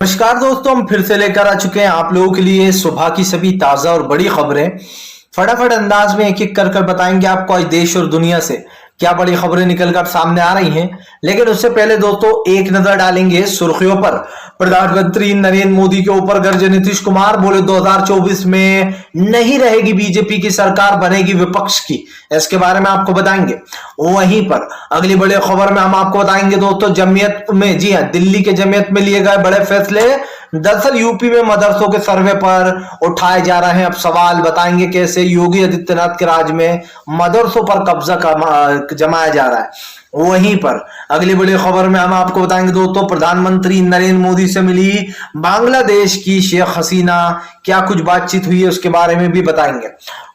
नमस्कार दोस्तों, हम फिर से लेकर आ चुके हैं आप लोगों के लिए सुबह की सभी ताजा और बड़ी खबरें। फटाफट अंदाज में एक एक कर बताएंगे आपको आज देश और दुनिया से क्या बड़ी खबरें निकलकर सामने आ रही हैं। लेकिन उससे पहले दोस्तों एक नजर डालेंगे सुर्खियों पर। प्रधानमंत्री नरेंद्र मोदी के ऊपर गरजे नीतीश कुमार, बोले 2024 में नहीं रहेगी बीजेपी की सरकार, बनेगी विपक्ष की। इसके बारे में आपको बताएंगे। वहीं पर अगली बड़ी खबर में हम आपको बताएंगे दोस्तों जमीयत में, जी हाँ, दिल्ली के जमीयत में लिए गए बड़े फैसले। दरअसल यूपी में मदरसों के सर्वे पर उठाए जा रहे हैं अब सवाल। बताएंगे कैसे योगी आदित्यनाथ के राज में मदरसों पर कब्जा जमाया जा रहा है। वहीं पर अगली बड़ी खबर में हम आपको बताएंगे दोस्तों प्रधानमंत्री नरेंद्र मोदी से मिली बांग्लादेश की शेख हसीना, क्या कुछ बातचीत हुई है उसके बारे में भी बताएंगे।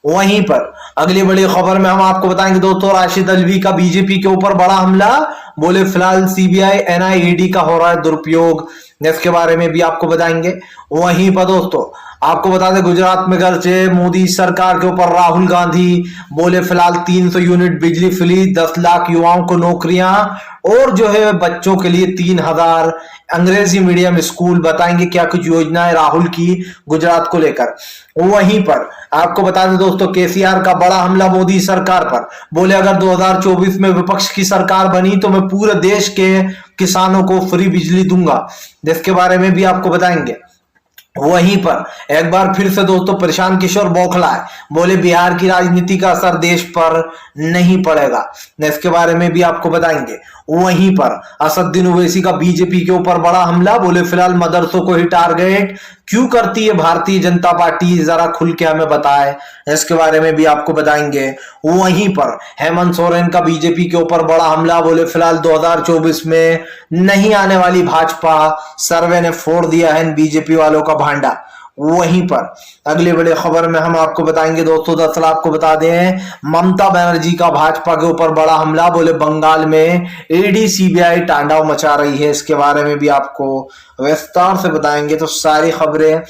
वहीं पर अगली बड़ी खबर में हम आपको बताएंगे दोस्तों राशिद अल्वी का बीजेपी के ऊपर बड़ा हमला, बोले फिलहाल सीबीआई एनआईडी का हो रहा है दुरुपयोग, इसके बारे में भी आपको बताएंगे। वहीं पर दोस्तों आपको बता दें गुजरात में गरजे मोदी सरकार के ऊपर राहुल गांधी, बोले फिलहाल 300 यूनिट बिजली फ्री, 10 लाख युवाओं को नौकरियां और जो है बच्चों के लिए 3000 अंग्रेजी मीडियम स्कूल। बताएंगे क्या कुछ योजनाएं राहुल की गुजरात को लेकर। वहीं पर आपको बता दें दोस्तों केसीआर का बड़ा हमला मोदी सरकार पर, बोले अगर 2024 में विपक्ष की सरकार बनी तो मैं पूरे देश के किसानों को फ्री बिजली दूंगा, जिसके बारे में भी आपको बताएंगे। वहीं पर एक बार फिर से दोस्तों प्रशांत किशोर बौखलाए, बोले बिहार की राजनीति का असर देश पर नहीं पड़ेगा, इसके बारे में भी आपको बताएंगे। वहीं पर असदुद्दीन ओवैसी का बीजेपी के ऊपर बड़ा हमला, बोले फिलहाल मदरसों को ही टारगेट क्यों करती है भारतीय जनता पार्टी, जरा खुल के हमें बताए, इसके बारे में भी आपको बताएंगे। वहीं पर हेमंत सोरेन का बीजेपी के ऊपर बड़ा हमला, बोले फिलहाल 2024 में नहीं आने वाली भाजपा, सर्वे ने फोड़ दिया है बीजेपी वालों का भांडा। वहीं पर अगली बड़ी खबर में हम आपको बताएंगे दोस्तों, दरअसल आपको बता दें ममता बनर्जी का भाजपा के ऊपर बड़ा हमला, बोले बंगाल में ईडी सीबीआई तांडव मचा रही है, इसके बारे में भी आपको विस्तार से बताएंगे। तो सारी खबरें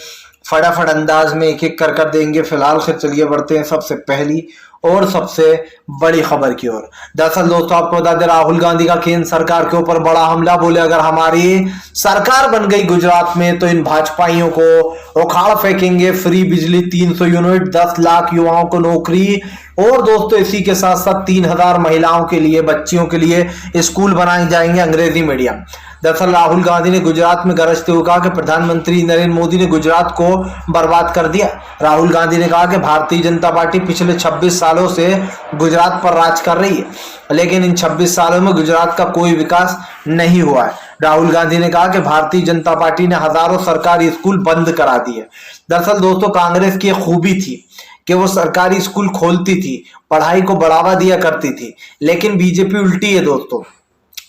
फटाफट अंदाज में एक एक कर देंगे। फिलहाल फिर चलिए बढ़ते हैं सबसे पहली और सबसे बड़ी खबर की ओर। दरअसल दोस्तों आपको बता दें राहुल गांधी का केंद्र सरकार के ऊपर बड़ा हमला, बोले अगर हमारी सरकार बन गई गुजरात में तो इन भाजपाइयों को उखाड़ फेंकेंगे, फ्री बिजली 300 यूनिट, 10 लाख युवाओं को नौकरी और दोस्तों इसी के साथ साथ 3000 महिलाओं के लिए, बच्चियों के लिए स्कूल बनाए जाएंगे अंग्रेजी मीडियम। दरअसल राहुल गांधी ने गुजरात में गरजते हुए कहा कि प्रधानमंत्री नरेंद्र मोदी ने गुजरात को बर्बाद कर दिया। राहुल गांधी ने कहा कि भारतीय जनता पार्टी पिछले 26 सालों से गुजरात पर राज कर रही है, लेकिन इन 26 सालों में गुजरात का कोई विकास नहीं हुआ है। राहुल गांधी ने कहा कि भारतीय जनता पार्टी ने हजारों सरकारी स्कूल बंद करा दिए। दरअसल दोस्तों कांग्रेस की एक खूबी थी कि वो सरकारी स्कूल खोलती थी, पढ़ाई को बढ़ावा दिया करती थी, लेकिन बीजेपी उल्टी है दोस्तों।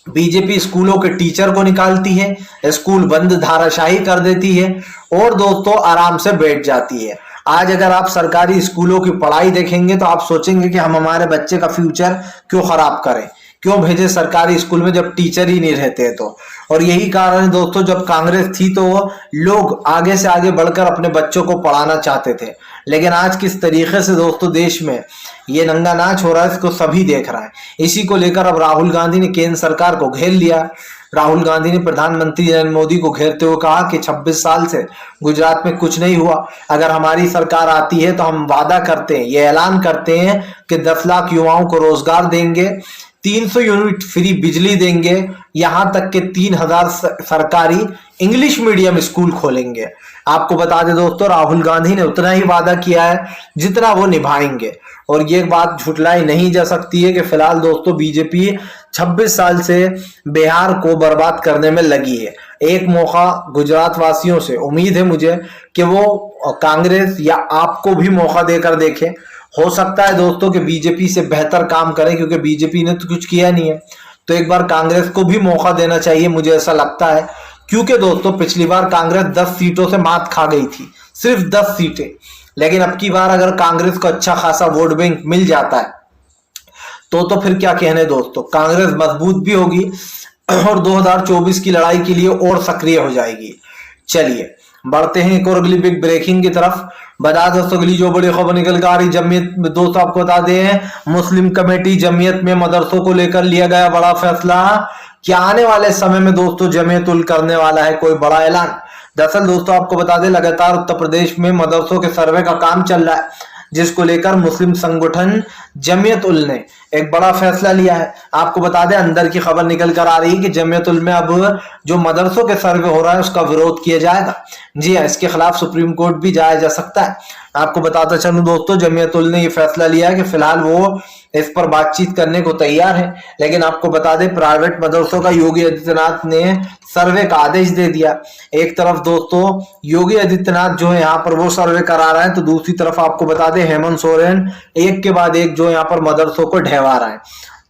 बीजेपी स्कूलों के टीचर को निकालती है, स्कूल बंद धाराशाही कर देती है और दोस्तों आराम से बैठ जाती है। आज अगर आप सरकारी स्कूलों की पढ़ाई देखेंगे तो आप सोचेंगे कि हम हमारे बच्चे का फ्यूचर क्यों खराब करें, क्यों भेजे सरकारी स्कूल में जब टीचर ही नहीं रहते तो। और यही कारण है दोस्तों, जब कांग्रेस थी तो लोग आगे से आगे बढ़कर अपने बच्चों को पढ़ाना चाहते थे, लेकिन आज किस तरीके से दोस्तों देश में ये नंगा नाच हो रहा है इसको सभी देख रहा है। इसी को लेकर अब राहुल गांधी ने केंद्र सरकार को घेर लिया। राहुल गांधी ने प्रधानमंत्री नरेंद्र मोदी को घेरते हुए कहा कि 26 साल से गुजरात में कुछ नहीं हुआ, अगर हमारी सरकार आती है तो हम वादा करते हैं, ये ऐलान करते हैं कि 10 लाख युवाओं को रोजगार देंगे, 300 यूनिट फ्री बिजली देंगे, यहां तक के 3000 सरकारी इंग्लिश मीडियम स्कूल खोलेंगे। आपको बता दें दोस्तों राहुल गांधी ने उतना ही वादा किया है जितना वो निभाएंगे, और ये बात झुटलाई नहीं जा सकती है कि फिलहाल दोस्तों बीजेपी 26 साल से बिहार को बर्बाद करने में लगी है। एक मौका गुजरात वासियों से उम्मीद है मुझे कि वो कांग्रेस या आपको भी मौका देकर देखें। हो सकता है दोस्तों कि बीजेपी से बेहतर काम करें, क्योंकि बीजेपी ने तो कुछ किया नहीं है, तो एक बार कांग्रेस को भी मौका देना चाहिए, मुझे ऐसा लगता है। क्योंकि दोस्तों पिछली बार कांग्रेस 10 सीटों से मात खा गई थी, सिर्फ 10 सीटें, लेकिन अब की बार अगर कांग्रेस को अच्छा खासा वोट बैंक मिल जाता है तो फिर क्या कहने दोस्तों, कांग्रेस मजबूत भी होगी और 2024 की लड़ाई के लिए और सक्रिय हो जाएगी। चलिए बढ़ते हैं एक और अगली बिग ब्रेकिंग की तरफ। बता दोस्तों अगली जो बड़ी खबर निकल कर आ रही जमीयत में, दोस्तों आपको बता दें मुस्लिम कमेटी जमीयत में मदरसों को लेकर लिया गया बड़ा फैसला। क्या आने वाले समय में दोस्तों जमीयत उल करने वाला है कोई बड़ा ऐलान। दरअसल दोस्तों आपको बता दें, लगातार उत्तर प्रदेश में मदरसों के सर्वे का काम चल रहा है, जिसको लेकर मुस्लिम संगठन जमीयत उल ने एक बड़ा फैसला लिया है। आपको बता दें, अंदर की खबर निकल कर आ रही है कि जमीयत उल में अब जो मदरसों के सर्वे हो रहा है उसका विरोध किया जाएगा। जी हाँ, इसके खिलाफ सुप्रीम कोर्ट भी जाया जा सकता है। आपको बताता चलूं दोस्तों, जमीयत उल ने ये फैसला लिया है कि फिलहाल वो इस पर बातचीत करने को तैयार है, लेकिन आपको बता दें प्राइवेट मदरसों का योगी आदित्यनाथ ने सर्वे का आदेश दे दिया। एक तरफ दोस्तों योगी आदित्यनाथ जो है यहाँ पर वो सर्वे करा रहे हैं, तो दूसरी तरफ आपको बता दें हेमंत सोरेन एक के बाद एक जो यहाँ पर मदरसों को ढहवा रहे हैं।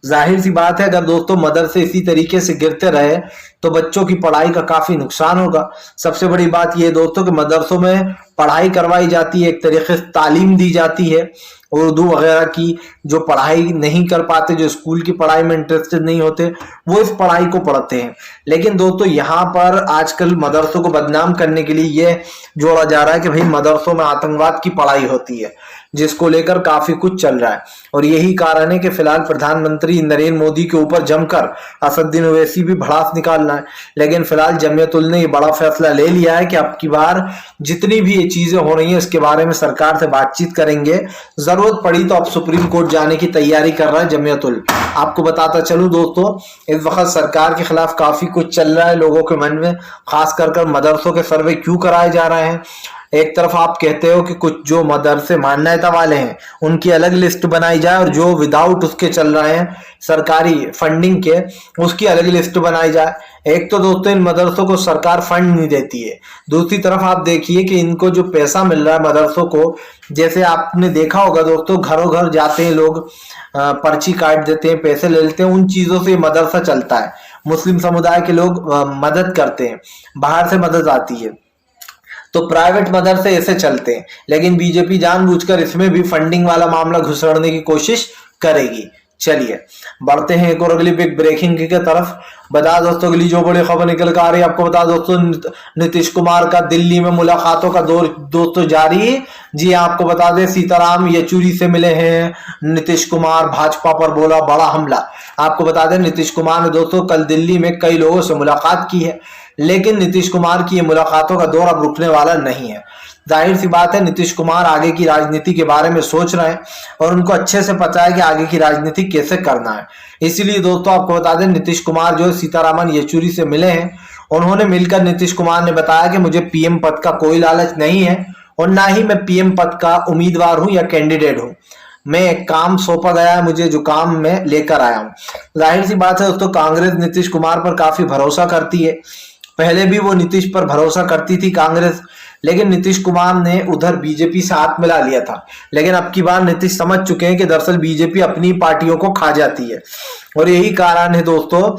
जाहिर सी बात है, अगर दोस्तों मदरसे इसी तरीके से गिरते रहे तो बच्चों की पढ़ाई का काफी नुकसान होगा। सबसे बड़ी बात यह दोस्तों कि मदरसों में पढ़ाई करवाई जाती है, एक तरीके से तालीम दी जाती है, उर्दू वगैरह की जो पढ़ाई नहीं कर पाते, जो स्कूल की पढ़ाई में इंटरेस्टेड नहीं होते, वो इस पढ़ाई को पढ़ते हैं। लेकिन दोस्तों यहाँ पर आजकल मदरसों को बदनाम करने के लिए ये जोड़ा जा रहा है कि भाई मदरसों में आतंकवाद की पढ़ाई होती है, जिसको लेकर काफी कुछ चल रहा है। और यही कारण है कि फिलहाल प्रधानमंत्री नरेंद्र मोदी के ऊपर जमकर असदुद्दीन ओवैसी भी भड़ास निकालना है। लेकिन फिलहाल जमीयत उल ने ये बड़ा फैसला ले लिया है कि अब की बार जितनी भी ये चीजें हो रही हैं इसके बारे में सरकार से बातचीत करेंगे, जरूरत पड़ी तो अब सुप्रीम कोर्ट जाने की तैयारी कर रहा है जमीयत उल। आपको बताता चलूं दोस्तों, इस वक्त सरकार के खिलाफ काफी कुछ चल रहा है लोगों के मन में, खास कर मदरसों के सर्वे क्यों कराए जा रहे हैं। एक तरफ आप कहते हो कि कुछ जो मदरसे मान्यता वाले हैं उनकी अलग लिस्ट बनाई जाए, और जो विदाउट उसके चल रहे हैं सरकारी फंडिंग के, उसकी अलग लिस्ट बनाई जाए। एक तो दोस्तों इन मदरसों को सरकार फंड नहीं देती है, दूसरी तरफ आप देखिए कि इनको जो पैसा मिल रहा है मदरसों को, जैसे आपने देखा होगा दोस्तों, घरों घर जाते हैं लोग, पर्ची काट देते हैं, पैसे ले लेते हैं, उन चीजों से मदरसा चलता है। मुस्लिम समुदाय के लोग मदद करते हैं, बाहर से मदद आती है, तो प्राइवेट मदरसे ऐसे चलते हैं। लेकिन बीजेपी जानबूझकर इसमें भी फंडिंग वाला मामला घुसड़ने की कोशिश करेगी। चलिए बढ़ते हैं एक और अगली बिग ब्रेकिंग की तरफ। बता दोस्तों अगली जो बड़ी खबर निकल कर आ रही है, आपको बता दोस्तों नीतीश कुमार का दिल्ली में मुलाकातों का दौर दोस्तों जारी। जी आपको बता दें, सीताराम येचुरी से मिले हैं नीतीश कुमार, भाजपा पर बोला बड़ा हमला। आपको बता दें नीतीश कुमार ने दोस्तों कल दिल्ली में कई लोगों से मुलाकात की है, लेकिन नीतीश कुमार की ये मुलाकातों का दौर अब रुकने वाला नहीं है। जाहिर सी बात है, नीतीश कुमार आगे की राजनीति के बारे में सोच रहे हैं और उनको अच्छे से पता है कि आगे की राजनीति कैसे करना है। इसीलिए दोस्तों आपको बता दें, नीतीश कुमार जो सीतारामन येचुरी से मिले हैं, उन्होंने मिलकर नीतीश कुमार ने बताया कि मुझे पीएम पद का कोई लालच नहीं है और ना ही मैं पीएम पद का उम्मीदवार हूं या कैंडिडेट हूं। मैं एक काम सौंपा गया है मुझे, जो काम मैं लेकर आया हूं। जाहिर सी बात है दोस्तों, कांग्रेस नीतीश कुमार पर काफी भरोसा करती है। पहले भी वो नीतीश पर भरोसा करती थी कांग्रेस, लेकिन नीतीश कुमार ने उधर बीजेपी से हाथ मिला लिया था। लेकिन अब की बार नीतीश समझ चुके हैं कि दरअसल बीजेपी अपनी पार्टियों को खा जाती है, और यही कारण है दोस्तों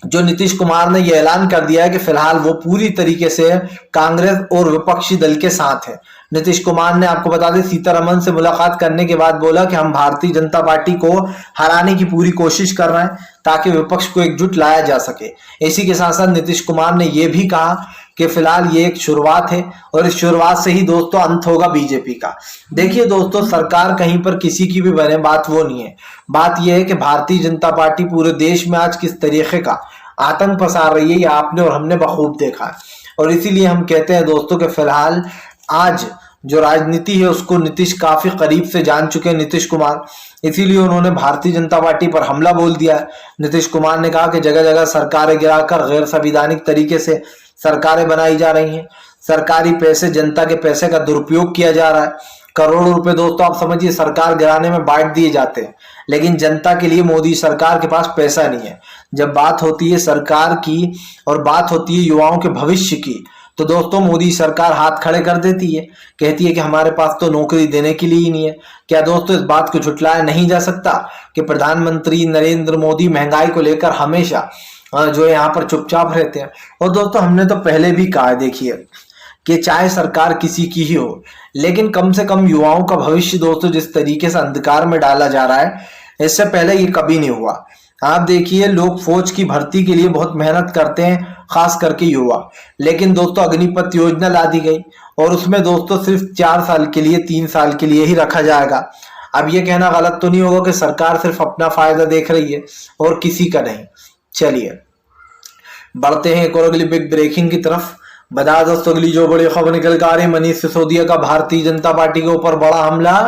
जो नीतीश कुमार ने यह ऐलान कर दिया है कि फिलहाल वो पूरी तरीके से कांग्रेस और विपक्षी दल के साथ है। नीतीश कुमार ने आपको बता दें सीतारमन से मुलाकात करने के बाद बोला कि हम भारतीय जनता पार्टी को हराने की पूरी कोशिश कर रहे हैं ताकि विपक्ष को एकजुट लाया जा सके। इसी के साथ साथ नीतीश कुमार ने यह भी कहा कि फिलहाल ये एक शुरुआत है और इस शुरुआत से ही दोस्तों अंत होगा बीजेपी का। देखिए दोस्तों, सरकार कहीं पर किसी की भी बने, बात वो नहीं है। बात यह है कि भारतीय जनता पार्टी पूरे देश में आज किस तरीके का आतंक पसार रही है, ये आपने और हमने बखूब देखा है। और इसीलिए हम कहते हैं दोस्तों कि फिलहाल आज जो राजनीति है उसको नीतीश काफी करीब से जान चुके हैं, नीतीश कुमार। इसीलिए उन्होंने भारतीय जनता पार्टी पर हमला बोल दिया है। नीतीश कुमार ने कहा कि जगह जगह सरकारें गिराकर गैर संवैधानिक तरीके से सरकारें बनाई जा रही हैं, सरकारी पैसे, जनता के पैसे का दुरुपयोग किया जा रहा है। करोड़ों रुपए दोस्तों आप समझिए सरकार गिराने में बांट दिए जाते हैं, लेकिन जनता के लिए मोदी सरकार के पास पैसा नहीं है। जब बात होती है सरकार की और बात होती है युवाओं के भविष्य की, तो दोस्तों मोदी सरकार हाथ खड़े कर देती है, कहती है कि हमारे पास तो नौकरी देने के लिए ही नहीं है। क्या दोस्तों इस बात को झुटलाया नहीं जा सकता कि प्रधानमंत्री नरेंद्र मोदी महंगाई को लेकर हमेशा जो है यहाँ पर चुपचाप रहते हैं। और दोस्तों हमने तो पहले भी कहा है, देखिए कि चाहे सरकार किसी की ही हो, लेकिन कम से कम युवाओं का भविष्य दोस्तों जिस तरीके से अंधकार में डाला जा रहा है, इससे पहले ये कभी नहीं हुआ। आप देखिए लोग फौज की भर्ती के लिए बहुत मेहनत करते हैं, खास करके युवा, लेकिन दोस्तों अग्निपथ योजना ला दी गई और उसमें दोस्तों सिर्फ 4 साल के लिए, 3 साल के लिए ही रखा जाएगा। अब ये कहना गलत तो नहीं होगा कि सरकार सिर्फ अपना फायदा देख रही है और किसी का नहीं। चलिए बढ़ते हैं एक और अगली बिग ब्रेकिंग की तरफ। बता दोस्तों अगली जो बड़ी खबर निकल कर आ रही, मनीष सिसोदिया का भारतीय जनता पार्टी के ऊपर बड़ा हमला,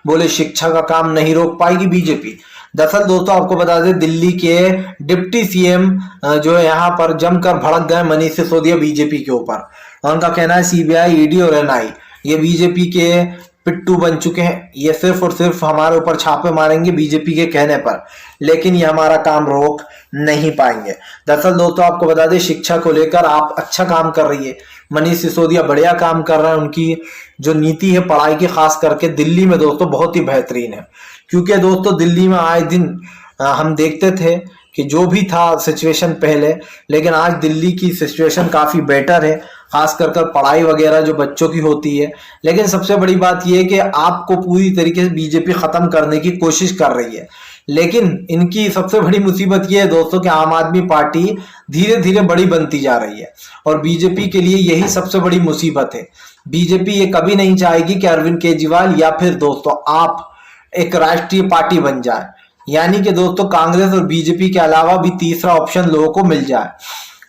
बोले शिक्षा का काम नहीं रोक पाएगी बीजेपी। दरअसल दोस्तों आपको बता दें, दिल्ली के डिप्टी सीएम जो है यहाँ पर जमकर भड़क गए मनीष सिसोदिया बीजेपी के ऊपर। उनका कहना है सीबीआई, ईडी और एनआई ये बीजेपी के पिट्टू बन चुके हैं, ये सिर्फ और सिर्फ हमारे ऊपर छापे मारेंगे बीजेपी के कहने पर, लेकिन ये हमारा काम रोक नहीं पाएंगे। दरअसल दोस्तों आपको बता दें, शिक्षा को लेकर आप अच्छा काम कर रही है, मनीष सिसोदिया बढ़िया काम कर रहे हैं। उनकी जो नीति है पढ़ाई की खास करके दिल्ली में दोस्तों बहुत ही बेहतरीन है, क्योंकि दोस्तों दिल्ली में आए दिन हम देखते थे कि जो भी था सिचुएशन पहले, लेकिन आज दिल्ली की सिचुएशन काफी बेटर है, खास कर पढ़ाई वगैरह जो बच्चों की होती है। लेकिन सबसे बड़ी बात यह है कि आपको पूरी तरीके से बीजेपी खत्म करने की कोशिश कर रही है, लेकिन इनकी सबसे बड़ी मुसीबत यह है दोस्तों कि आम आदमी पार्टी धीरे धीरे बड़ी बनती जा रही है और बीजेपी के लिए यही सबसे बड़ी मुसीबत है। बीजेपी ये कभी नहीं चाहेगी कि अरविंद केजरीवाल या फिर दोस्तों आप एक राष्ट्रीय पार्टी बन जाए, यानी कि दोस्तों कांग्रेस और बीजेपी के अलावा भी तीसरा ऑप्शन लोगों को मिल जाए।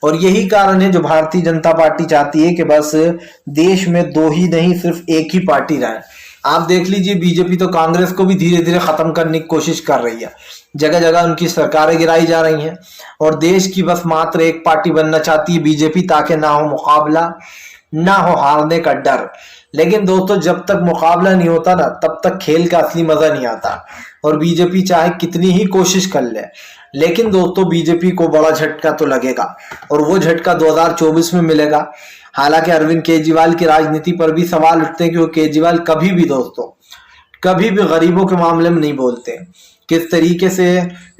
और यही कारण है जो भारतीय जनता पार्टी चाहती है कि बस देश में दो ही नहीं सिर्फ एक ही पार्टी रहे। आप देख लीजिए, बीजेपी तो कांग्रेस को भी धीरे धीरे खत्म करने की कोशिश कर रही है, जगह जगह उनकी सरकारें गिराई जा रही हैं और देश की बस मात्र एक पार्टी बनना चाहती है बीजेपी, ताकि ना हो मुकाबला, ना हो हारने का डर। लेकिन दोस्तों जब तक मुकाबला नहीं होता ना, तब तक खेल का असली मजा नहीं आता। और बीजेपी चाहे कितनी ही कोशिश कर ले, लेकिन दोस्तों बीजेपी को बड़ा झटका तो लगेगा और वो झटका 2024 में मिलेगा। हालांकि अरविंद केजरीवाल की राजनीति पर भी सवाल उठते हैं कि वो केजरीवाल कभी भी दोस्तों कभी भी गरीबों के मामले में नहीं बोलते। किस तरीके से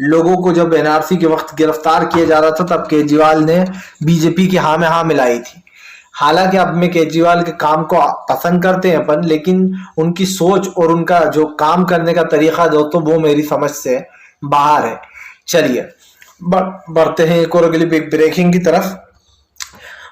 लोगों को जब एनआरसी के वक्त गिरफ्तार किया जा रहा था, तब केजरीवाल ने बीजेपी की हाँ में हाँ मिलाई थी। हालांकि अब मैं केजरीवाल के काम को पसंद करते हैं अपन, लेकिन उनकी सोच और उनका जो काम करने का तरीका दोस्तों वो मेरी समझ से बाहर है। चलिए बढ़ते हैं एक और अगली ब्रेकिंग की तरफ।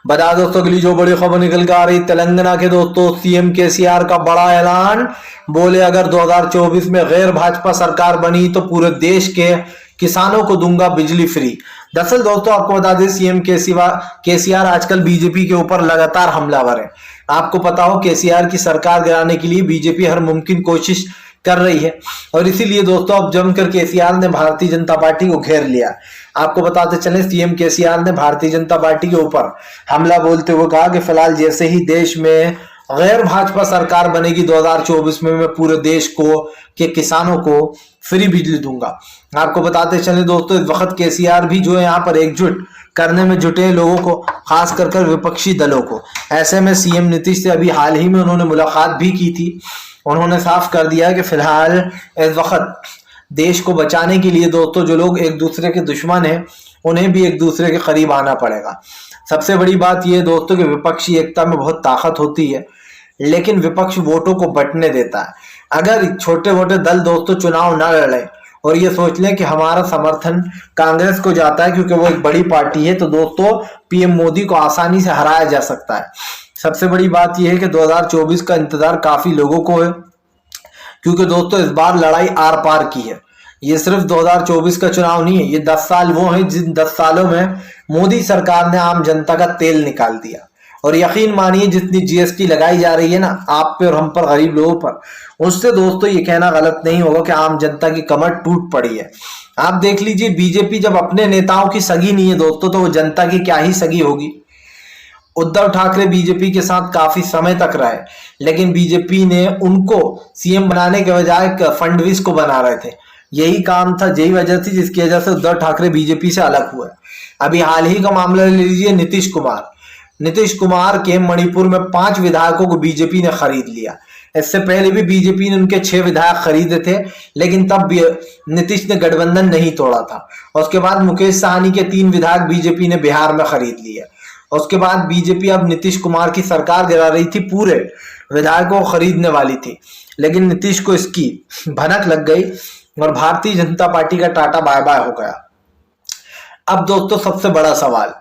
बता दोस्तों अगली जो बड़ी खबर निकल कर आ रही, तेलंगाना के दोस्तों सीएम केसीआर का बड़ा ऐलान, बोले अगर 2024 में गैर भाजपा सरकार बनी तो पूरे देश के किसानों को दूंगा बिजली फ्री। दरअसल दोस्तों आपको बता दें, सीएम केसीआर आजकल बीजेपी के ऊपर लगातार हमलावर है। आपको पता हो केसीआर की सरकार गिराने के लिए बीजेपी हर मुमकिन कोशिश कर रही है और इसीलिए दोस्तों अब जमकर केसीआर ने भारतीय जनता पार्टी को घेर लिया। आपको बताते चले, सीएम केसीआर ने भारतीय जनता पार्टी के ऊपर हमला बोलते हुए कहा कि फिलहाल जैसे ही देश में गैर भाजपा सरकार बनेगी 2024 में, मैं पूरे देश को के किसानों को फ्री बिजली दूंगा। आपको बताते चले दोस्तों, इस वक्त केसीआर भी जो है यहाँ पर एकजुट करने में जुटे हैं लोगों को, खास कर विपक्षी दलों को। ऐसे में सीएम नीतीश से अभी हाल ही में उन्होंने मुलाकात भी की थी। उन्होंने साफ कर दिया कि फिलहाल इस वक्त देश को बचाने के लिए दोस्तों जो लोग एक दूसरे के दुश्मन हैं, उन्हें भी एक दूसरे के करीब आना पड़ेगा। सबसे बड़ी बात यह दोस्तों कि विपक्षी एकता में बहुत ताकत होती है, लेकिन विपक्ष वोटों को बंटने देता है। अगर छोटे मोटे दल दोस्तों चुनाव न लड़े और ये सोच लें कि हमारा समर्थन कांग्रेस को जाता है क्योंकि वो एक बड़ी पार्टी है, तो दोस्तों पीएम मोदी को आसानी से हराया जा सकता है। सबसे बड़ी बात यह है कि 2024 का इंतजार काफी लोगों को है, क्योंकि दोस्तों इस बार लड़ाई आर पार की है। ये सिर्फ 2024 का चुनाव नहीं है, ये 10 साल वो हैं जिन 10 सालों में मोदी सरकार ने आम जनता का तेल निकाल दिया। और यकीन मानिए जितनी जीएसटी लगाई जा रही है ना आप पे और हम पर, गरीब लोगों पर, उससे दोस्तों ये कहना गलत नहीं होगा कि आम जनता की कमर टूट पड़ी है। आप देख लीजिए, बीजेपी जब अपने नेताओं की सगी नहीं है दोस्तों, तो वो जनता की क्या ही सगी होगी। उद्धव ठाकरे बीजेपी के साथ काफी समय तक रहे, लेकिन बीजेपी ने उनको सीएम बनाने के बजाय फडणवीस को बना रहे थे। यही काम था, यही वजह थी जिसकी वजह से उद्धव ठाकरे बीजेपी से अलग हुए। अभी हाल ही का मामला ले लीजिए, नीतीश कुमार के मणिपुर में 5 विधायकों को बीजेपी ने खरीद लिया। इससे पहले भी बीजेपी ने उनके 6 विधायक खरीदे थे, लेकिन तब भी नीतीश ने गठबंधन नहीं तोड़ा था। उसके बाद मुकेश सहनी के 3 विधायक बीजेपी ने बिहार में खरीद लिए। उसके बाद बीजेपी अब नीतीश कुमार की सरकार गिरा रही थी, पूरे विधायकों को खरीदने वाली थी, लेकिन नीतीश को इसकी भनक लग गई और भारतीय जनता पार्टी का टाटा बाय बाय हो गया। अब दोस्तों सबसे बड़ा सवाल,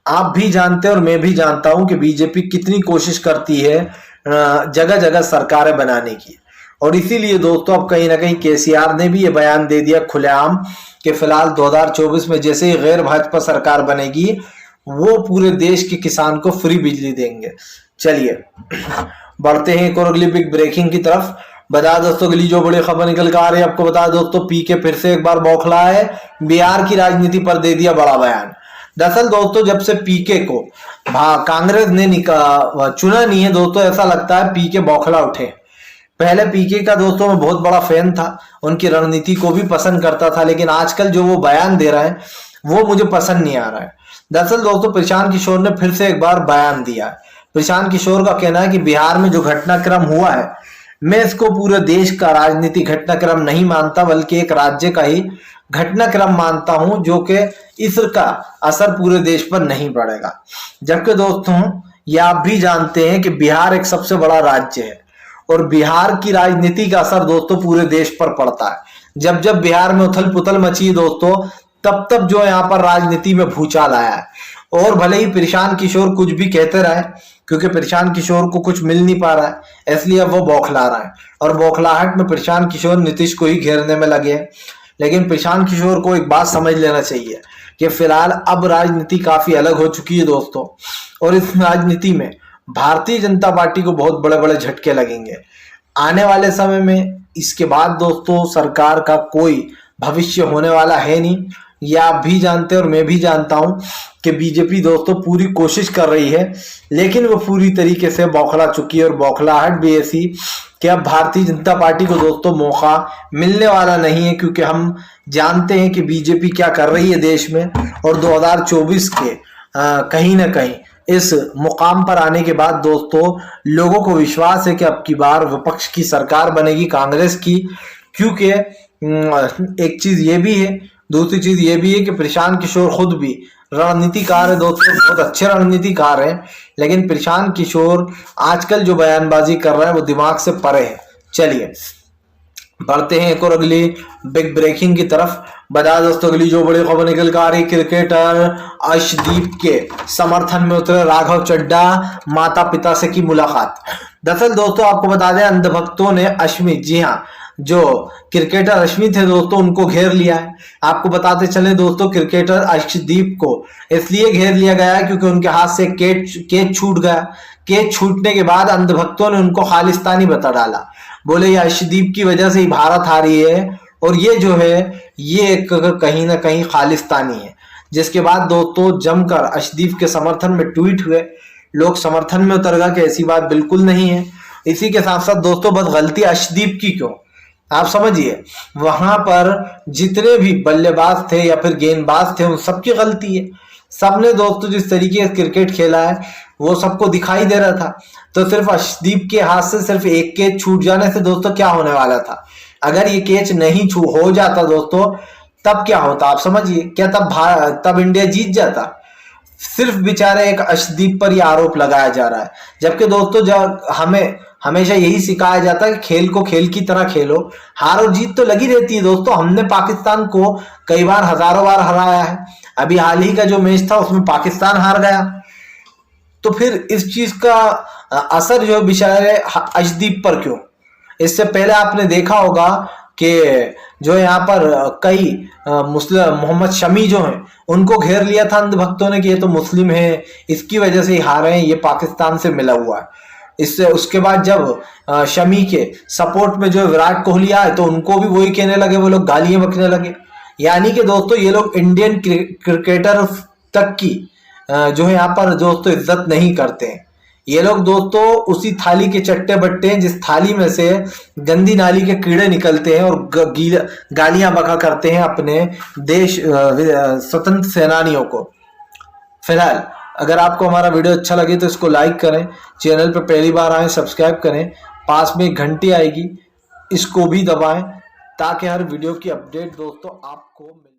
आप भी जानते हैं और मैं भी जानता हूं कि बीजेपी कितनी कोशिश करती है जगह जगह सरकारें बनाने की, और इसीलिए दोस्तों अब कहीं ना कहीं केसीआर ने भी ये बयान दे दिया खुलेआम कि फिलहाल 2024 में जैसे ही गैर भाजपा सरकार बनेगी वो पूरे देश के किसान को फ्री बिजली देंगे। चलिए बढ़ते हैं एक और अगली बिग ब्रेकिंग की तरफ। बता दोस्तों अगली जो बड़ी खबर निकल कर आ रही है, आपको बता दोस्तों पीके फिर से एक बार बौखला है, बिहार की राजनीति पर दे दिया बड़ा बयान। दरअसल दोस्तों जब से पीके को कांग्रेस ने चुना नहीं है दोस्तों, ऐसा लगता है पीके बौखला उठे। पहले पीके का दोस्तों मैं बहुत बड़ा फैन था, उनकी रणनीति को भी पसंद करता था, लेकिन आजकल जो वो बयान दे रहा है वो मुझे पसंद नहीं आ रहा है। दरअसल दोस्तों प्रशांत किशोर ने फिर से एक बार बयान दिया है। प्रशांत किशोर का कहना है कि बिहार में जो घटनाक्रम हुआ है, मैं इसको पूरे देश का राजनीतिक घटनाक्रम नहीं मानता, बल्कि एक राज्य का ही घटनाक्रम मानता हूं, जो कि इसका असर पूरे देश पर नहीं पड़ेगा। जबकि दोस्तों ये आप भी जानते हैं कि बिहार एक सबसे बड़ा राज्य है और बिहार की राजनीति का असर दोस्तों पूरे देश पर पड़ता है। जब जब बिहार में उथल पुथल मची है दोस्तों, तब तब जो यहाँ पर राजनीति में भूचाल आया है। और भले ही प्रशांत किशोर कुछ भी कहते रहे, क्योंकि प्रशांत किशोर को कुछ मिल नहीं पा रहा है, इसलिए अब वो बौखला रहा है और बौखलाहट में प्रशांत किशोर नीतीश को ही घेरने में लगे हैं। लेकिन प्रशांत किशोर को एक बात समझ लेना चाहिए कि फिलहाल अब राजनीति काफी अलग हो चुकी है दोस्तों, और इस राजनीति में भारतीय जनता पार्टी को बहुत बड़े बड़े झटके लगेंगे आने वाले समय में। इसके बाद दोस्तों सरकार का कोई भविष्य होने वाला है नहीं, ये आप भी जानते हैं और मैं भी जानता हूं कि बीजेपी दोस्तों पूरी कोशिश कर रही है, लेकिन वो पूरी तरीके से बौखला चुकी है। और बौखलाहट भी ऐसी कि अब भारतीय जनता पार्टी को दोस्तों मौका मिलने वाला नहीं है, क्योंकि हम जानते हैं कि बीजेपी क्या कर रही है देश में। और 2024 के कहीं ना कहीं इस मुकाम पर आने के बाद दोस्तों लोगों को विश्वास है कि अब की बार विपक्ष की सरकार बनेगी कांग्रेस की, क्योंकि एक चीज ये भी है, दूसरी चीज ये भी है कि प्रशांत किशोर खुद भी रणनीतिकार है दोस्तों, बहुत अच्छे रणनीतिकार हैं, लेकिन प्रशांत किशोर आजकल जो बयानबाजी कर रहा है वो दिमाग से परे है। चलिए बढ़ते हैं एक और अगली बिग ब्रेकिंग की तरफ। बता दोस्तों अगली जो बड़ी खबर निकल कर आ रही, क्रिकेटर अर्शदीप के समर्थन में उतरे राघव चड्ढा, माता पिता से की मुलाकात। दरअसल दोस्तों आपको बता दें अंधभक्तों ने अश्मित, जी हाँ जो क्रिकेटर अश्मित थे दोस्तों, उनको घेर लिया है। आपको बताते चले दोस्तों क्रिकेटर अर्शदीप को इसलिए घेर लिया गया है क्योंकि उनके हाथ से केच छूट गया। केच छूटने के बाद अंधभक्तों ने उनको खालिस्तानी बता डाला, बोले ये अर्शदीप की वजह से ही भारत हारी है और ये जो है ये कहीं ना कहीं खालिस्तानी है। जिसके बाद दोस्तों जमकर अर्शदीप के समर्थन में ट्वीट हुए, लोग समर्थन में उतर गए कि ऐसी बात बिल्कुल नहीं है। इसी के साथ साथ दोस्तों बस गलती अर्शदीप की क्यों, आप समझिए वहां पर जितने भी बल्लेबाज थे या फिर गेंदबाज थे उन सबकी गलती है। सबने दोस्तों जिस तरीके से क्रिकेट खेला है वो सबको दिखाई दे रहा था। तो सिर्फ अर्शदीप के हाथ से सिर्फ एक कैच छूट जाने से दोस्तों क्या होने वाला था, अगर ये कैच नहीं हो जाता दोस्तों तब क्या होता, आप समझिए क्या तब इंडिया जीत जाता। सिर्फ बेचारे एक अर्शदीप पर यह आरोप लगाया जा रहा है, जबकि दोस्तों जब हमें हमेशा यही सिखाया जाता है कि खेल को खेल की तरह खेलो, हार और जीत तो लगी रहती है दोस्तों। हमने पाकिस्तान को कई बार हजारों बार हराया है, अभी हाल ही का जो मैच था उसमें पाकिस्तान हार गया। तो फिर इस चीज का असर जो बेचारे अर्शदीप पर क्यों। इससे पहले आपने देखा होगा कि जो यहाँ पर कई मुस्लिम मोहम्मद शमी जो हैं उनको घेर लिया था अंधभक्तों ने कि ये तो मुस्लिम है, इसकी वजह से ही हारे हैं, ये पाकिस्तान से मिला हुआ है। इससे उसके बाद जब शमी के सपोर्ट में जो विराट कोहली आए तो उनको भी वही कहने लगे, वो लोग गालियां बकने लगे। यानी कि दोस्तों ये लोग इंडियन क्रिकेटर तक की जो है यहाँ पर दोस्तों इज्जत नहीं करते हैं। ये लोग दोस्तों उसी थाली के चट्टे बट्टे हैं जिस थाली में से गंदी नाली के कीड़े निकलते हैं और गालियां बका करते हैं अपने देश स्वतंत्र सेनानियों को। फिलहाल अगर आपको हमारा वीडियो अच्छा लगे तो इसको लाइक करें, चैनल पर पहली बार आए सब्सक्राइब करें, पास में एक घंटी आएगी इसको भी दबाएं ताकि हर वीडियो की अपडेट दोस्तों आपको मिले।